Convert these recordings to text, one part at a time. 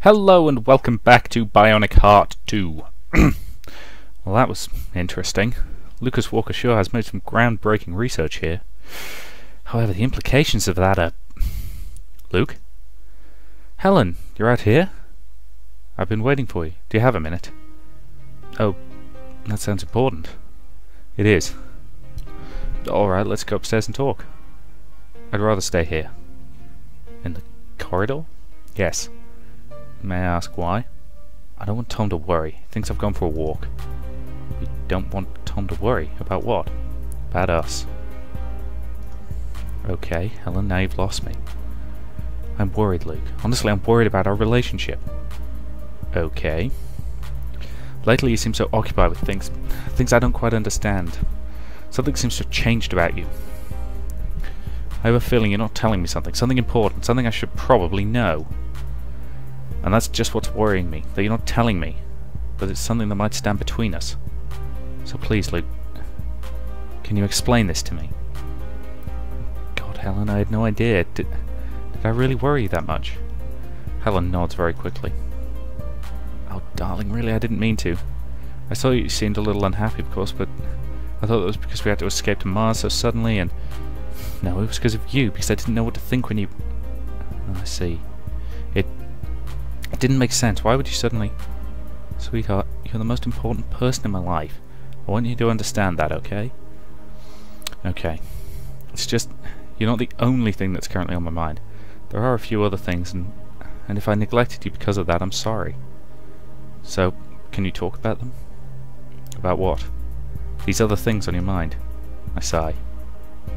Hello and welcome back to Bionic Heart 2. Well, that was interesting. Lucas Walker sure has made some groundbreaking research here. However, the implications of that are... Luke? Helen, you're out here? I've been waiting for you. Do you have a minute? Oh, that sounds important. It is. Alright, let's go upstairs and talk. I'd rather stay here. In the corridor? Yes. May I ask why? I don't want Tom to worry. He thinks I've gone for a walk. You don't want Tom to worry? About what? About us. Okay, Helen, now you've lost me. I'm worried, Luke. Honestly, I'm worried about our relationship. Okay. Lately you seem so occupied with things I don't quite understand. Something seems to have changed about you. I have a feeling you're not telling me something important, something I should probably know. And that's just what's worrying me, that you're not telling me, but it's something that might stand between us. So please, Luke, can you explain this to me? God, Helen, I had no idea. Did I really worry you that much? Helen nods very quickly. Oh, darling, really, I didn't mean to. I saw you seemed a little unhappy, of course, but I thought it was because we had to escape to Mars so suddenly, and... No, it was because of you, because I didn't know what to think when you... Oh, I see. It didn't make sense. Why would you suddenly... Sweetheart, you're the most important person in my life. I want you to understand that, okay? Okay. It's just... You're not the only thing that's currently on my mind. There are a few other things, and if I neglected you because of that, I'm sorry. So, can you talk about them? About what? These other things on your mind. I sigh.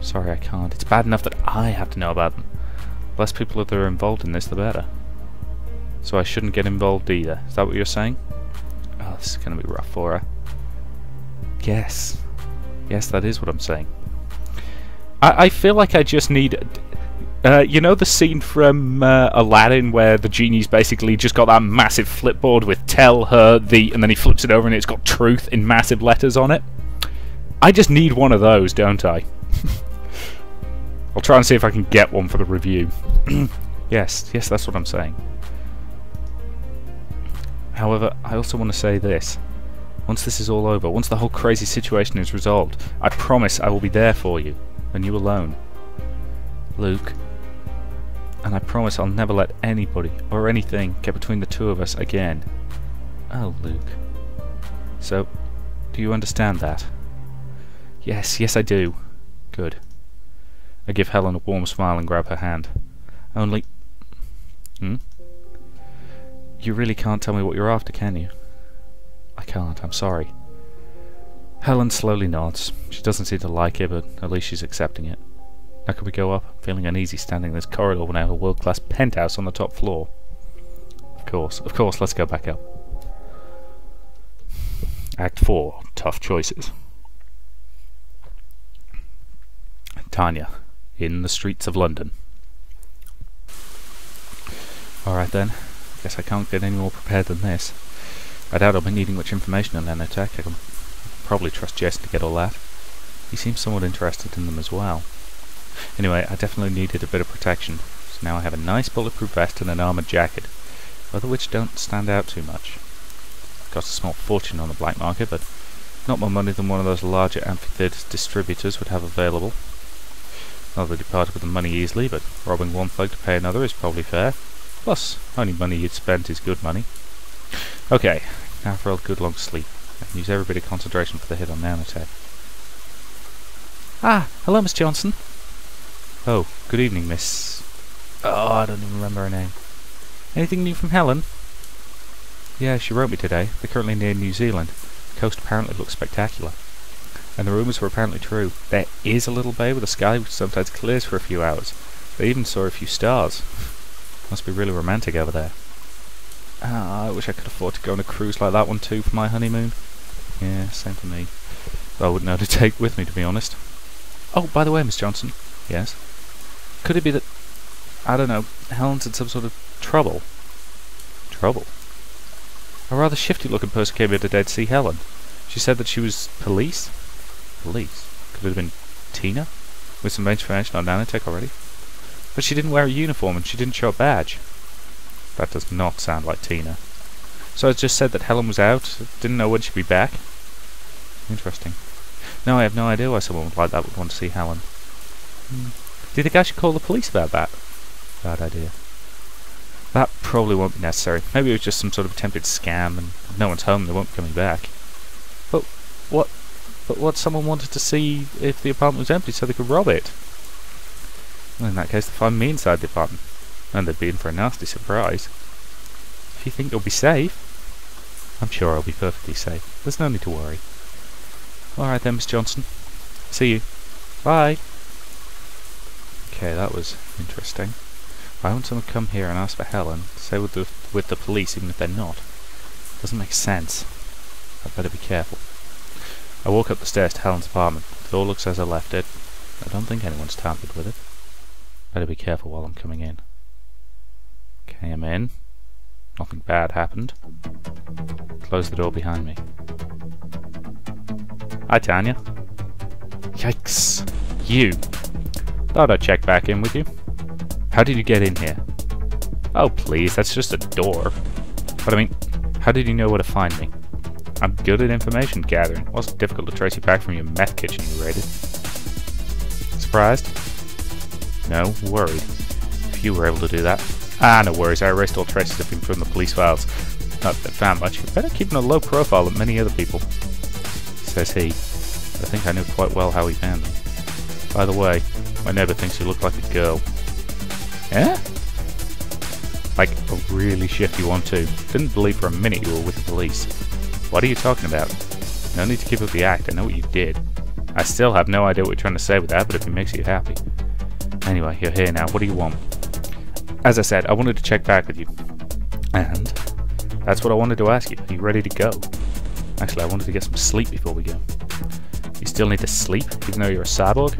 Sorry, I can't. It's bad enough that I have to know about them. The less people that are involved in this, the better. So I shouldn't get involved either. Is that what you're saying? Oh, this is going to be rough for her. Yes. Yes, that is what I'm saying. I feel like I just need... you know the scene from Aladdin where the genie's basically just got that massive flipboard with tell her the... and then he flips it over and it's got truth in massive letters on it? I just need one of those, don't I? I'll try and see if I can get one for the review. Yes, that's what I'm saying. However, I also want to say this. Once this is all over, once the whole crazy situation is resolved, I promise I will be there for you, and you alone. Luke. And I promise I'll never let anybody or anything get between the two of us again. Oh, Luke. So, do you understand that? Yes, I do. Good. I give Helen a warm smile and grab her hand. Only... You really can't tell me what you're after, can you? I can't, I'm sorry. Helen slowly nods. She doesn't seem to like it, but at least she's accepting it. Now can we go up? I'm feeling uneasy standing in this corridor when I have a world-class penthouse on the top floor. Of course, let's go back up. Act 4, Tough Choices. Tanya, in the streets of London. Alright then. Guess I can't get any more prepared than this. I doubt I'll be needing much information on nanotech. I can probably trust Jess to get all that. He seems somewhat interested in them as well. Anyway, I definitely needed a bit of protection, so now I have a nice bulletproof vest and an armoured jacket, both of which don't stand out too much. Cost a small fortune on the black market, but not more money than one of those larger amphitheatre distributors would have available. Not that he parted with the money easily, but robbing one thug to pay another is probably fair. Plus, only money you'd spent is good money. Okay, now for a good long sleep. I can use every bit of concentration for the hit on nanotech. Ah, hello, Miss Johnson. Oh, good evening, Miss... Oh, I don't even remember her name. Anything new from Helen? Yeah, she wrote me today. They're currently near New Zealand. The coast apparently looks spectacular. And the rumours were apparently true. There is a little bay with a sky which sometimes clears for a few hours. They even saw a few stars. Must be really romantic over there. Ah, I wish I could afford to go on a cruise like that one too for my honeymoon. Yeah, same for me. Though I wouldn't know who to take with me, to be honest. Oh, by the way, Miss Johnson. Yes? Could it be that... I don't know, Helen's in some sort of trouble? Trouble? A rather shifty-looking person came here today to see Helen. She said that she was police? Police? Could it have been Tina? With some information on nanotech already? But she didn't wear a uniform and she didn't show a badge. That does not sound like Tina. So I just said that Helen was out, didn't know when she'd be back. Interesting. No, I have no idea why someone like that would want to see Helen. Do you think I should call the police about that? Bad idea. That probably won't be necessary. Maybe it was just some sort of attempted scam and if no one's home, they won't be coming back. But what someone wanted to see if the apartment was empty so they could rob it. Well, in that case, they'll find me inside the apartment. And they'd be in for a nasty surprise. If you think you'll be safe, I'm sure I'll be perfectly safe. There's no need to worry. Alright then, Miss Johnson. See you. Bye. Okay, that was interesting. Why won't someone come here and ask for Helen? Say with the police, even if they're not. Doesn't make sense. I'd better be careful. I walk up the stairs to Helen's apartment. The door looks as I left it. I don't think anyone's tampered with it. Better be careful while I'm coming in. Okay, I'm in. Nothing bad happened. Close the door behind me. Hi, Tanya. Yikes. You. Thought I'd check back in with you. How did you get in here? Oh, please, that's just a door. But I mean, how did you know where to find me? I'm good at information gathering. It wasn't difficult to trace you back from your meth kitchen you raided. Surprised? No, worried. If you were able to do that. Ah, no worries, I erased all traces of him from the police files. Not that I found much. You're better keeping a low profile than many other people. Says he. I think I knew quite well how he found me. By the way, my neighbour thinks you look like a girl. Eh? Like a really shifty one too. Didn't believe for a minute you were with the police. What are you talking about? No need to keep up the act, I know what you did. I still have no idea what you're trying to say with that, but if it makes you happy. Anyway, you're here now, what do you want? As I said, I wanted to check back with you. And that's what I wanted to ask you. Are you ready to go? Actually, I wanted to get some sleep before we go. You still need to sleep, even though you're a cyborg?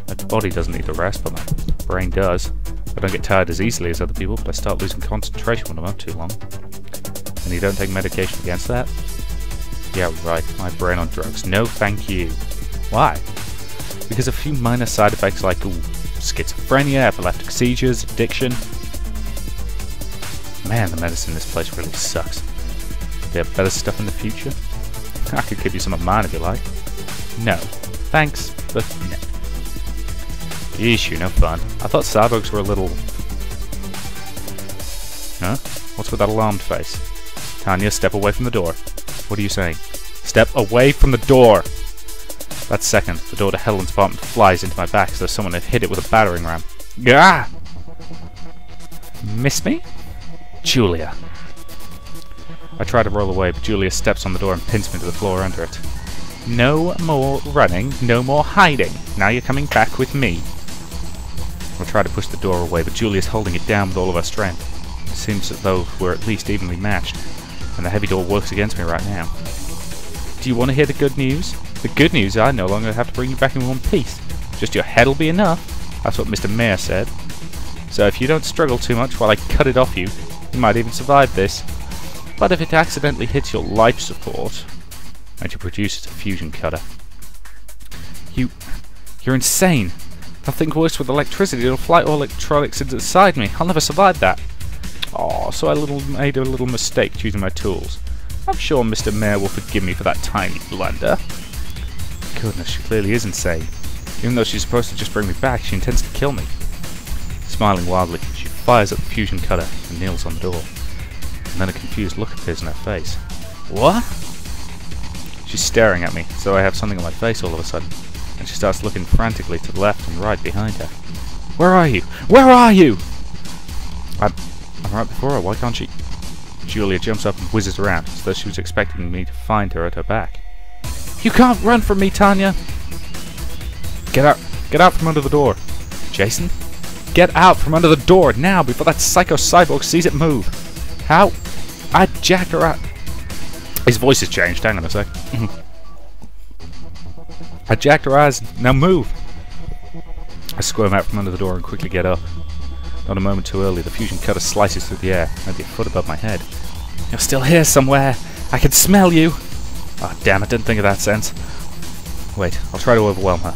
My body doesn't need the rest, but my brain does. I don't get tired as easily as other people, but I start losing concentration when I'm up too long. And you don't take medication against that? Yeah, right. My brain on drugs. No, thank you. Why? Because a few minor side effects like schizophrenia, epileptic seizures, addiction. Man, the medicine in this place really sucks. Do you have better stuff in the future? I could give you some of mine if you like. No. Thanks, but no. Yeesh, you're no fun. I thought cyborgs were a little... Huh? What's with that alarmed face? Tanya, step away from the door. What are you saying? Step away from the door! That second, the door to Helen's apartment flies into my back as though someone had hit it with a battering ram. Gah! Miss me? Julia. I try to roll away, but Julia steps on the door and pins me to the floor under it. No more running, no more hiding. Now you're coming back with me. I try to push the door away, but Julia's holding it down with all of her strength. It seems as though we're at least evenly matched, and the heavy door works against me right now. Do you want to hear the good news? The good news is I no longer have to bring you back in one piece. Just your head'll be enough. That's what Mr. Mayor said. So if you don't struggle too much while I cut it off you, you might even survive this. But if it accidentally hits your life support, and you produce a fusion cutter. You're insane. I'll think worse with electricity. It'll fly all electronics inside me. I'll never survive that. Oh, so I made a little mistake choosing my tools. I'm sure Mr. Mayor will forgive me for that tiny blunder. Goodness, she clearly is insane. Even though she's supposed to just bring me back, she intends to kill me. Smiling wildly, she fires at the fusion cutter and kneels on the door. And then a confused look appears in her face. What? She's staring at me, so I have something on my face all of a sudden. And she starts looking frantically to the left and right behind her. Where are you? Where are you? I'm right before her, why can't she? Julia jumps up and whizzes around, as though she was expecting me to find her at her back. You can't run from me, Tanya! Get out from under the door. Jason? Get out from under the door, now, before that psycho cyborg sees it move. How? I jacked her out. His voice has changed, hang on a sec. I jacked her eyes, now move! I squirm out from under the door and quickly get up. Not a moment too early, the fusion cutter slices through the air, maybe a foot above my head. You're still here somewhere! I can smell you! Oh damn, I didn't think of that sense. Wait, I'll try to overwhelm her.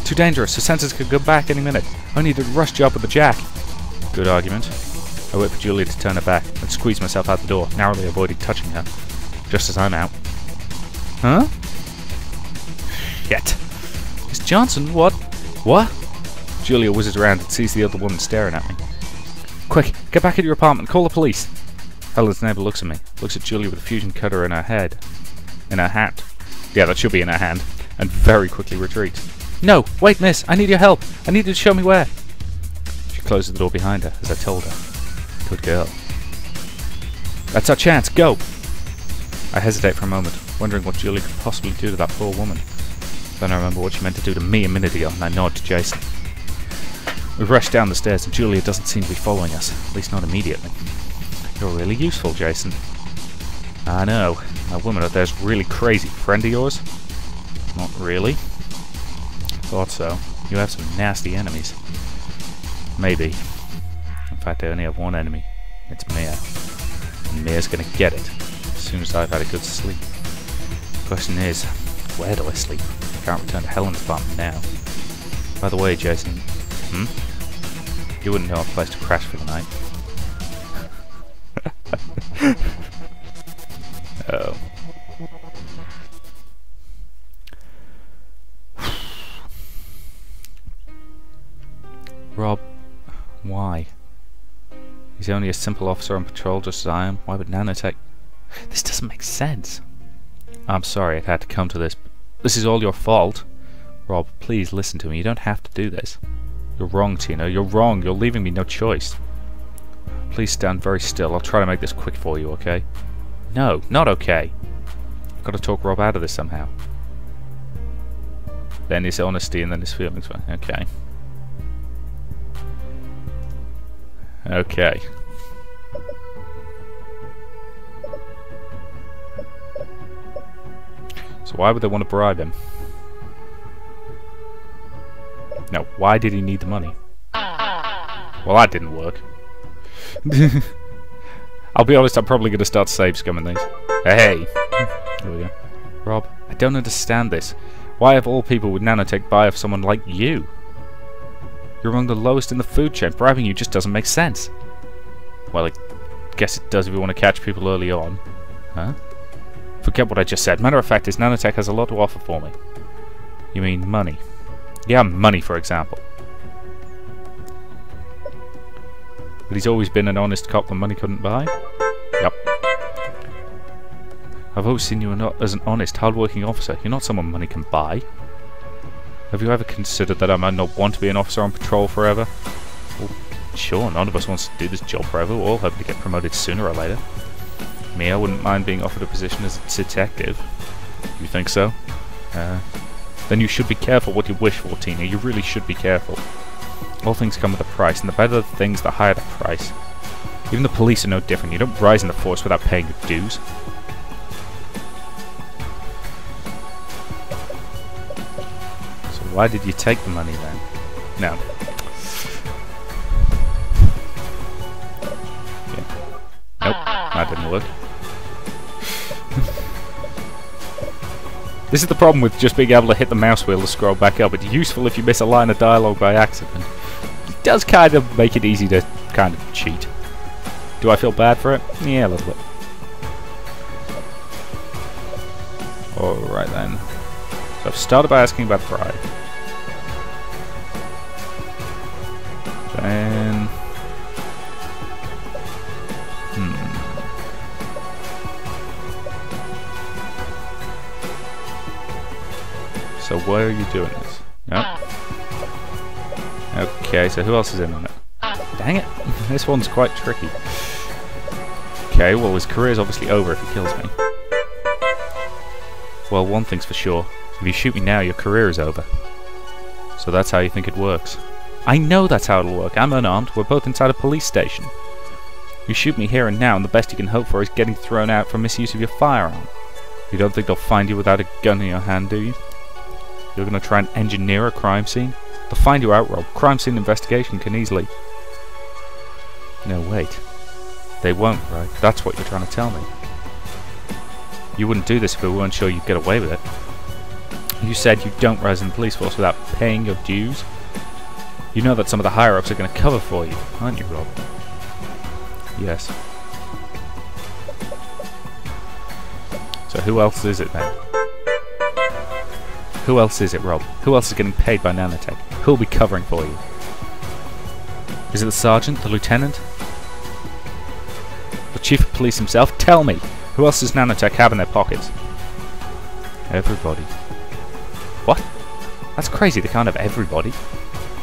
Too dangerous, her senses could go back any minute. I need a rush job with the jack. Good argument. I wait for Julia to turn her back, and squeeze myself out the door, narrowly avoiding touching her, just as I'm out. Huh? Shit. Miss Johnson, what? What? Julia whizzes around and sees the other woman staring at me. Quick, get back at your apartment, call the police. Helen's neighbour looks at me, looks at Julia with a fusion cutter in her head. In her hand. Yeah, that should be in her hand. And very quickly retreats. No! Wait, miss! I need your help! I need you to show me where! She closes the door behind her, as I told her. Good girl. That's our chance, go! I hesitate for a moment, wondering what Julia could possibly do to that poor woman. Then I remember what she meant to do to me a minute ago, and I nod to Jason. We rush down the stairs, and Julia doesn't seem to be following us, at least not immediately. You're really useful, Jason. I know. That woman out there's really crazy. Friend of yours? Not really. Thought so. You have some nasty enemies. Maybe. In fact, I only have one enemy. It's Mia. And Mia's gonna get it as soon as I've had a good sleep. The question is, where do I sleep? I can't return to Helen's apartment now. By the way, Jason, you wouldn't know a place to crash for the night. Oh. Rob, why? He's only a simple officer on patrol just as I am. Why would nanotech... This doesn't make sense. I'm sorry it had to come to this, but this is all your fault. Rob, please listen to me. You don't have to do this. You're wrong, Tina. You're wrong. You're leaving me no choice. Please stand very still. I'll try to make this quick for you, okay? No, not okay. I've got to talk Rob out of this somehow. Then his honesty and then his feelings. Okay. Okay. So why would they want to bribe him? No, why did he need the money? Well, that didn't work. I'll be honest, I'm probably going to start save scumming these. Hey! There we go. Rob, I don't understand this. Why of all people would nanotech buy off someone like you? You're among the lowest in the food chain. Bribing you just doesn't make sense. Well, I guess it does if you want to catch people early on. Huh? Forget what I just said. Matter of fact is, nanotech has a lot to offer for me. You mean money? Yeah, money, for example. But he's always been an honest cop that money couldn't buy? Yep. I've always seen you as an honest, hard-working officer. You're not someone money can buy. Have you ever considered that I might not want to be an officer on patrol forever? Well, sure, none of us wants to do this job forever. We're all hoping to get promoted sooner or later. Me, I wouldn't mind being offered a position as a detective. You think so? Then you should be careful what you wish for, Tina. You really should be careful. All things come with a price, and the better the things, the higher the price. Even the police are no different. You don't rise in the force without paying your dues. So why did you take the money then? No. Yeah. Nope, that didn't work. This is the problem with just being able to hit the mouse wheel to scroll back up. It's useful if you miss a line of dialogue by accident. It does kind of make it easy to kind of cheat. Do I feel bad for it? Yeah, a little bit. Alright then. So I've started by asking about pride. Then... So why are you doing this? No. Okay, so who else is in on it? Dang it! This one's quite tricky. Okay, well his career's obviously over if he kills me. Well, one thing's for sure. If you shoot me now, your career is over. So that's how you think it works. I know that's how it'll work. I'm unarmed. We're both inside a police station. You shoot me here and now, and the best you can hope for is getting thrown out for misuse of your firearm. You don't think they'll find you without a gun in your hand, do you? You're going to try and engineer a crime scene? They'll find you out, Rob. Crime scene investigation can easily... No, wait. They won't, right? That's what you're trying to tell me. You wouldn't do this if we weren't sure you'd get away with it. You said you don't rise in the police force without paying your dues. You know that some of the higher-ups are going to cover for you, aren't you, Rob? Yes. So who else is it then? Who else is it, Rob? Who else is getting paid by nanotech? Who'll be covering for you? Is it the sergeant? The lieutenant? The chief of police himself? Tell me! Who else does nanotech have in their pockets? Everybody. What? That's crazy, they can't have everybody.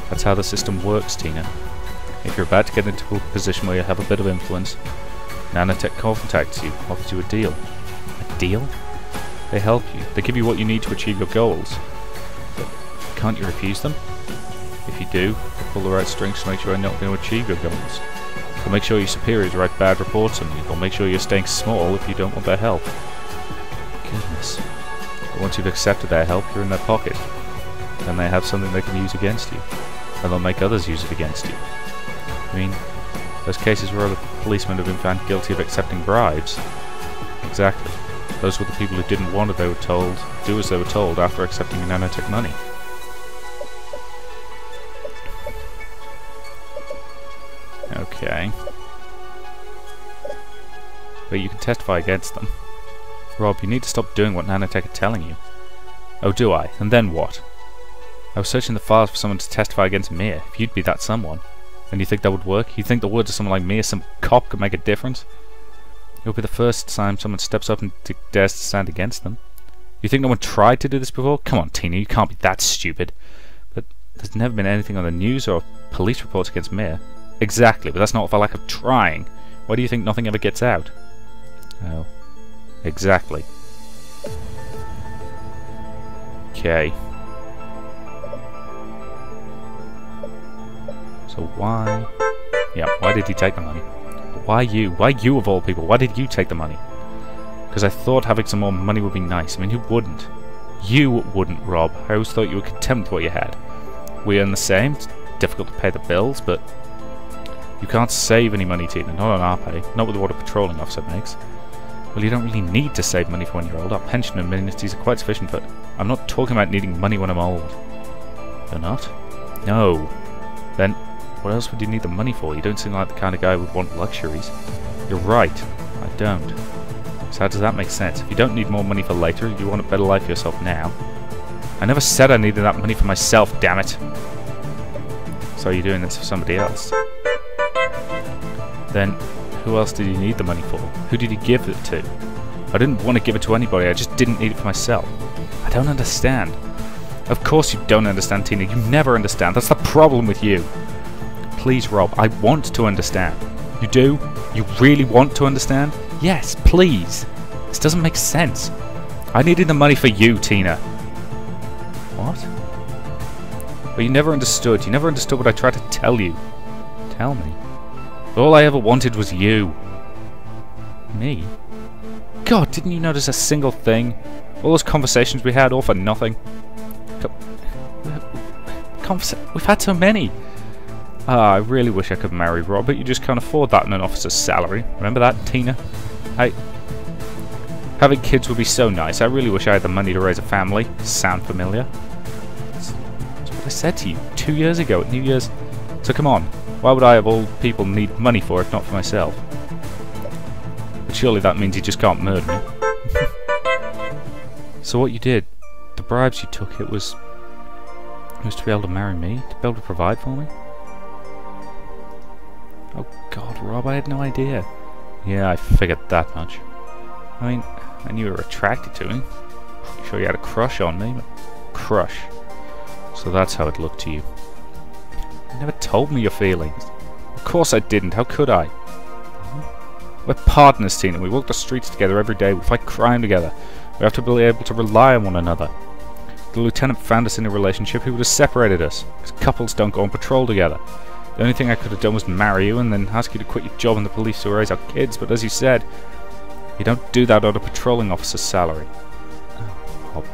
That's how the system works, Tina. If you're about to get into a position where you have a bit of influence, nanotech contacts you, offers you a deal. A deal? They help you. They give you what you need to achieve your goals. But can't you refuse them? If you do, they pull the right strings to make sure you're not going to achieve your goals. They'll make sure your superiors write bad reports on you. They'll make sure you're staying small if you don't want their help. Goodness. But once you've accepted their help, you're in their pocket. Then they have something they can use against you. And they'll make others use it against you. I mean, those cases where other policemen have been found guilty of accepting bribes. Exactly. Those were the people who didn't want what they were told, do as they were told after accepting nanotech money. Okay. But you can testify against them. Rob, you need to stop doing what nanotech are telling you. Oh, do I? And then what? I was searching the files for someone to testify against Mia. If you'd be that someone, then you think that would work? You think the words of someone like Mia, some cop, could make a difference? It'll be the first time someone steps up and dares to stand against them. You think no one tried to do this before? Come on, Tina, you can't be that stupid. But there's never been anything on the news or police reports against Mia. Exactly, but that's not for lack of trying. Why do you think nothing ever gets out? Oh, exactly. Okay. So why... Yeah, why did he take the money? Why you? Why you of all people? Why did you take the money? Because I thought having some more money would be nice. I mean, who wouldn't? You wouldn't, Rob. I always thought you were content with what you had. We earn the same. It's difficult to pay the bills, but... You can't save any money, Tina. Not on our pay. Not with what a patrolling officer makes. Well, you don't really need to save money for when you're old. Our pension and amenities are quite sufficient, but I'm not talking about needing money when I'm old. They're not? No. Then... What else would you need the money for? You don't seem like the kind of guy who would want luxuries. You're right. I don't. So how does that make sense? If you don't need more money for later, you want a better life for yourself now. I never said I needed that money for myself, damn it. So you're doing this for somebody else. Then, who else did you need the money for? Who did you give it to? I didn't want to give it to anybody, I just didn't need it for myself. I don't understand. Of course you don't understand, Tina. You never understand. That's the problem with you. Please, Rob, I want to understand. You do? You really want to understand? Yes, please. This doesn't make sense. I needed the money for you, Tina. What? But you never understood. You never understood what I tried to tell you. Tell me. All I ever wanted was you. Me? God, didn't you notice a single thing? All those conversations we had, all for nothing. We've had so many. I really wish I could marry Rob, but you just can't afford that in an officer's salary. Remember that, Tina? Having kids would be so nice. I really wish I had the money to raise a family. Sound familiar? That's what I said to you 2 years ago at New Year's. So come on, why would I of all people need money for if not for myself? But surely that means you just can't murder me. So what you did, the bribes you took, it was to be able to marry me? To be able to provide for me? Oh God, Rob, I had no idea. Yeah, I figured that much. I mean, I knew you were attracted to me. I'm sure you had a crush on me, but... Crush. So that's how it looked to you. You never told me your feelings. Of course I didn't, how could I? We're partners, Tina. We walk the streets together every day. We fight crime together. We have to be able to rely on one another. If the lieutenant found us in a relationship, he would have separated us. Because couples don't go on patrol together. The only thing I could have done was marry you and then ask you to quit your job in the police to raise our kids, but as you said, you don't do that on a patrolling officer's salary. Oh.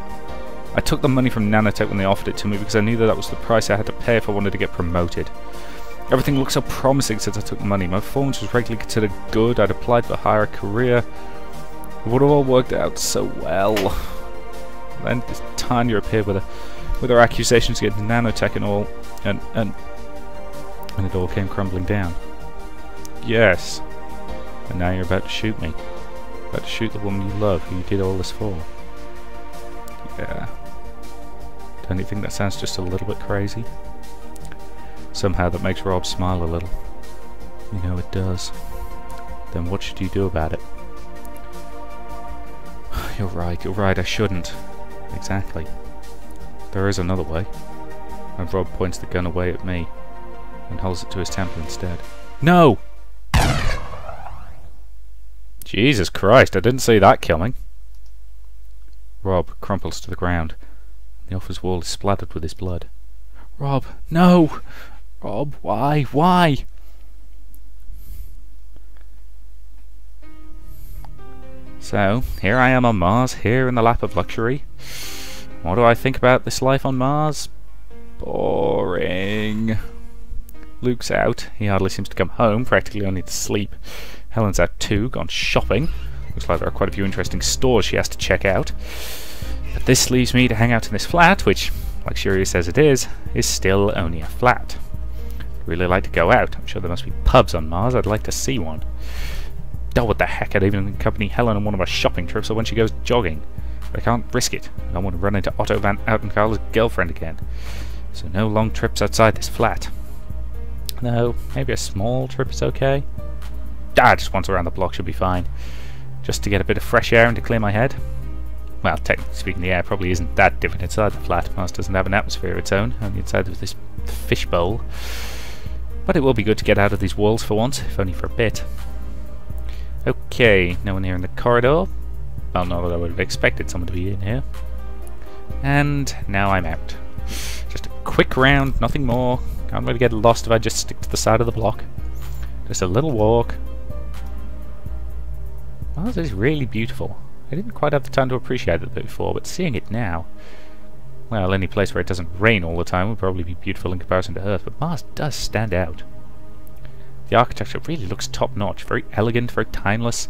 I took the money from nanotech when they offered it to me because I knew that was the price I had to pay if I wanted to get promoted. Everything looked so promising since I took the money. My performance was regularly considered good, I'd applied for a higher career. It would have all worked out so well. Then this Tanya appeared with her accusations against nanotech and all, and it all came crumbling down. Yes, And now you're about to shoot me. About to shoot the woman you love, who you did all this for. Yeah. Don't you think that sounds just a little bit crazy? Somehow that makes Rob smile a little. You know it does. Then what should you do about it? You're right, I shouldn't. Exactly. There is another way. And Rob points the gun away at me and holds it to his temple instead. No! Jesus Christ, I didn't see that coming. Rob crumples to the ground. The office wall is splattered with his blood. Rob, no! Rob, why? Why? So, here I am on Mars, here in the lap of luxury. What do I think about this life on Mars? Boring. Luke's out. He hardly seems to come home, practically only to sleep. Helen's out too, gone shopping. Looks like there are quite a few interesting stores she has to check out. But this leaves me to hang out in this flat, which, like Shuri says it is still only a flat. I'd really like to go out. I'm sure there must be pubs on Mars. I'd like to see one. Oh, what the heck, I'd even accompany Helen on one of our shopping trips or when she goes jogging. But I can't risk it. I don't want to run into Otto van Outenkarle's girlfriend again. So no long trips outside this flat. No, maybe a small trip is okay. Just once around the block should be fine. Just to get a bit of fresh air and to clear my head. Well, technically speaking, the air probably isn't that different inside the flat. Mars doesn't have an atmosphere of its own, only inside of this fishbowl. But it will be good to get out of these walls for once, if only for a bit. Okay, no one here in the corridor. Well, not that I would have expected someone to be in here. And now I'm out. Just a quick round, nothing more. Can't really get lost if I just stick to the side of the block. Just a little walk. Well, this is really beautiful. I didn't quite have the time to appreciate it before, but seeing it now... Well, any place where it doesn't rain all the time would probably be beautiful in comparison to Earth, but Mars does stand out. The architecture really looks top-notch, very elegant, very timeless.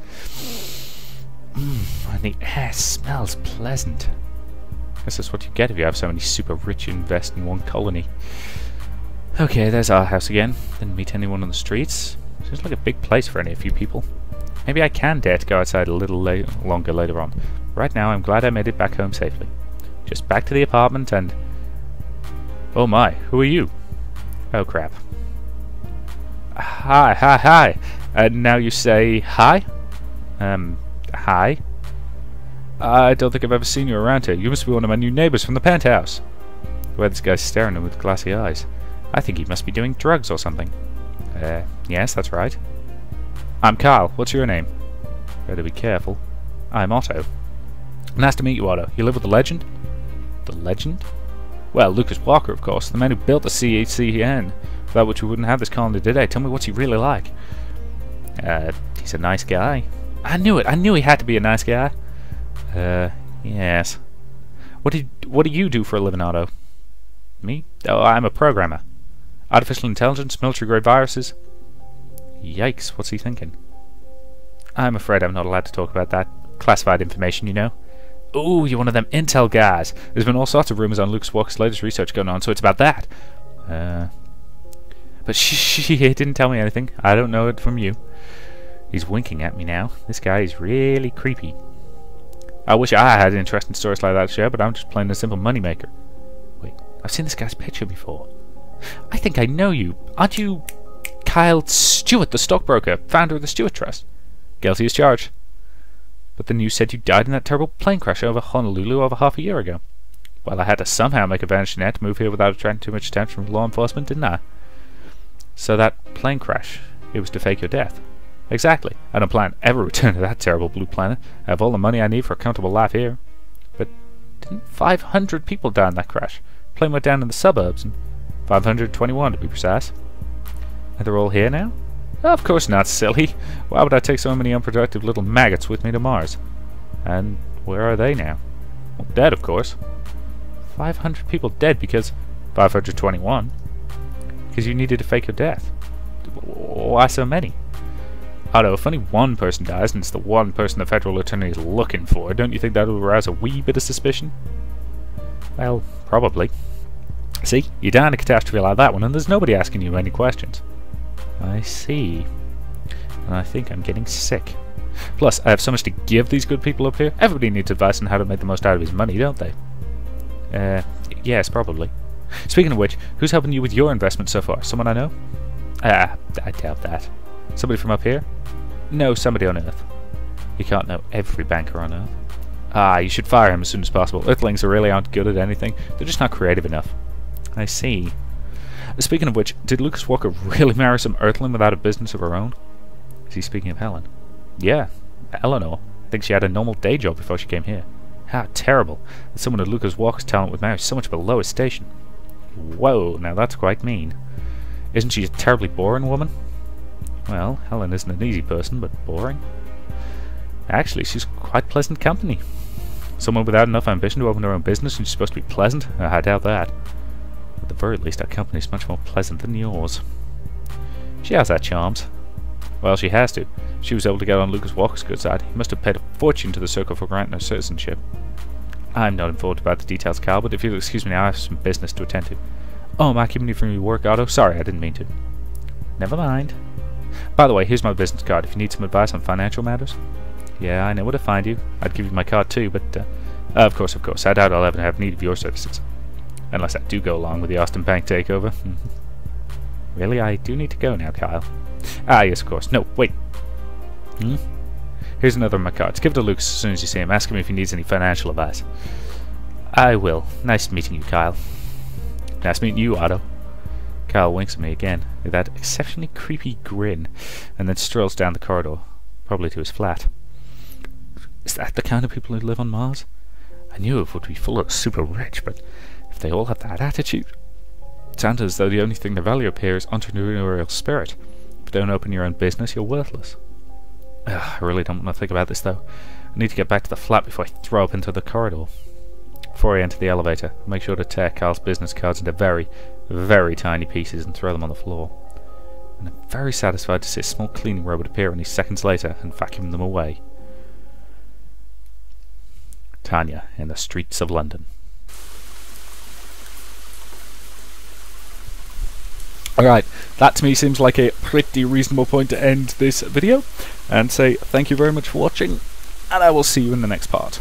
And the air smells pleasant. I guess that's what you get if you have so many super rich invest in one colony. Okay, there's our house again. Didn't meet anyone on the streets. Seems like a big place for only a few people. Maybe I can dare to go outside a little longer later on. Right now, I'm glad I made it back home safely. Just back to the apartment and... Oh my, who are you? Oh crap. Hi. Now you say hi? Hi? I don't think I've ever seen you around here. You must be one of my new neighbors from the penthouse. The way this guy's staring at him with glassy eyes. I think he must be doing drugs or something. Yes, that's right. I'm Kyle. What's your name? Better be careful. I'm Otto. Nice to meet you, Otto. You live with the legend? The legend? Well, Lucas Walker, of course. The man who built the CHCN. Without which we wouldn't have this colony today. Tell me, what's he really like? He's a nice guy. I knew it. I knew he had to be a nice guy. Yes. What do you do for a living, Otto? Me? Oh, I'm a programmer. Artificial intelligence, military-grade viruses. Yikes, what's he thinking? I'm afraid I'm not allowed to talk about that. Classified information, you know. Ooh, you're one of them intel guys. There's been all sorts of rumors on Lucas Walker's latest research going on, so it's about that. But he didn't tell me anything. I don't know it from you. He's winking at me now. This guy is really creepy. I wish I had interesting stories like that to share, but I'm just plain a simple moneymaker. Wait, I've seen this guy's picture before. I think I know you. Aren't you Kyle Stewart, the stockbroker, founder of the Stewart Trust? Guilty as charged. But then you said you died in that terrible plane crash over Honolulu over half a year ago. Well, I had to somehow make a vanishing net to move here without attracting too much attention from law enforcement, didn't I? So that plane crash, it was to fake your death. Exactly. I don't plan to ever return to that terrible blue planet. I have all the money I need for a comfortable life here. But didn't 500 people die in that crash? The plane went down in the suburbs, and 521 to be precise. And they're all here now? Of course not, silly. Why would I take so many unproductive little maggots with me to Mars? And where are they now? Well, dead, of course. 500 people dead because... 521? Because you needed to fake your death. Why so many? Otto, if only one person dies, and it's the one person the federal attorney is looking for, don't you think that will arouse a wee bit of suspicion? Well, probably. See, you died in a catastrophe like that one, and there's nobody asking you any questions. I see. and I think I'm getting sick. Plus, I have so much to give these good people up here. Everybody needs advice on how to make the most out of his money, don't they? Yes, probably. Speaking of which, who's helping you with your investment so far? Someone I know? I doubt that. Somebody from up here? No, somebody on Earth. You can't know every banker on Earth. You should fire him as soon as possible. Earthlings really aren't good at anything. They're just not creative enough. I see. Speaking of which, did Lucas Walker really marry some Earthling without a business of her own? Is he speaking of Helen? Yeah, Eleanor. I think she had a normal day job before she came here. How terrible that someone of Lucas Walker's talent would marry so much below his station. Whoa, now that's quite mean. Isn't she a terribly boring woman? Well, Helen isn't an easy person, but boring? Actually, she's quite pleasant company. Someone without enough ambition to open her own business and she's supposed to be pleasant? I doubt that. At the very least, our company is much more pleasant than yours. She has her charms. Well, she has to. She was able to get on Lucas Walker's good side. He must have paid a fortune to the Circle for granting her citizenship. I'm not informed about the details, Carl, but if you'll excuse me now, I have some business to attend to. Oh, am I keeping you from your work, Otto? Sorry, I didn't mean to. Never mind. By the way, here's my business card if you need some advice on financial matters. Yeah, I know where to find you. I'd give you my card too, but of course, I doubt I'll ever have need of your services. Unless I do go along with the Austin Bank takeover. Really, I do need to go now, Kyle. Yes, of course. No, wait. Here's another of my cards. Give it to Lucas as soon as you see him. Ask him if he needs any financial advice. I will. Nice meeting you, Kyle. Nice meeting you, Otto. Kyle winks at me again with that exceptionally creepy grin, and then strolls down the corridor, probably to his flat. Is that the kind of people who live on Mars? I knew it would be full of super rich, but if they all have that attitude... It sounds as though the only thing they value up here is entrepreneurial spirit. If you don't open your own business, you're worthless. I really don't want to think about this, though. I need to get back to the flat before I throw up into the corridor. Before I enter the elevator, I'll make sure to tear Carl's business cards into very, very tiny pieces and throw them on the floor. And I'm very satisfied to see a small cleaning robot appear only seconds later and vacuum them away. Tanya in the streets of London. Alright, that to me seems like a pretty reasonable point to end this video, and say thank you very much for watching, and I will see you in the next part.